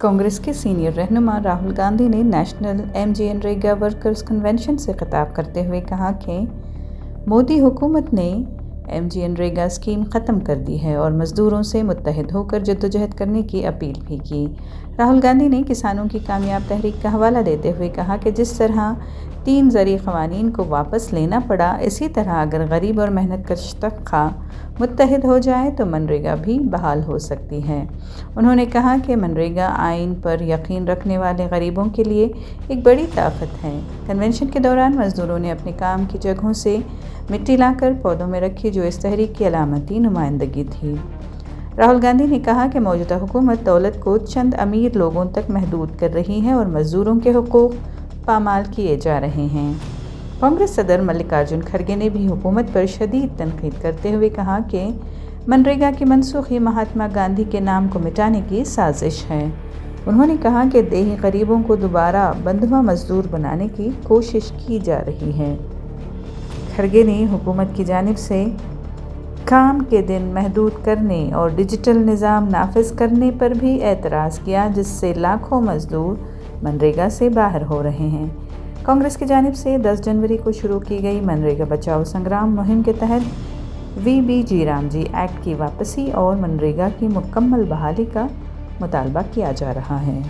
कांग्रेस के सीनियर रहनुमा राहुल गांधी ने नेशनल MGNREGA वर्कर्स कन्वेंशन से खिताब करते हुए कहा कि मोदी हुकूमत ने MGNREGA स्कीम ख़त्म कर दी है और मज़दूरों से मुत्तहिद होकर जद्दोजहद करने की अपील भी की। राहुल गांधी ने किसानों की कामयाब तहरीक का हवाला देते हुए कहा कि जिस तरह 3 ज़रई क़वानीन को वापस लेना पड़ा, इसी तरह अगर गरीब और मेहनत कश तबका मुत्तहिद हो जाए तो मनरेगा भी बहाल हो सकती है। उन्होंने कहा कि मनरेगा आइन पर यकीन रखने वाले गरीबों के लिए एक बड़ी ताकत है। कन्वेंशन के दौरान मज़दूरों ने अपने काम की जगहों से मिट्टी लाकर पौधों में रखी, जो इस तहरीक की अलामती नुमाइंदगी थी। राहुल गांधी ने कहा कि मौजूदा हुकूमत दौलत को चंद अमीर लोगों तक महदूद कर रही है और मज़दूरों के हुकूक पामाल किए जा रहे हैं। कांग्रेस सदर मल्लिकार्जुन खड़गे ने भी हुकूमत पर शदीद तनकीद करते हुए कहा कि मनरेगा की मनसूखी महात्मा गांधी के नाम को मिटाने की साजिश है। उन्होंने कहा कि देही गरीबों को दोबारा बंधुआ मजदूर बनाने की कोशिश की जा रही है। खड़गे ने हुकूमत की जानिब से काम के दिन महदूद करने और डिजिटल निज़ाम नाफिज करने पर भी एतराज़ किया, जिससे लाखों मजदूर मनरेगा से बाहर हो रहे हैं। कांग्रेस की जानिब से 10 जनवरी को शुरू की गई मनरेगा बचाओ संग्राम मुहिम के तहत VBG रामजी एक्ट की वापसी और मनरेगा की मुकम्मल बहाली का मुतालबा किया जा रहा है।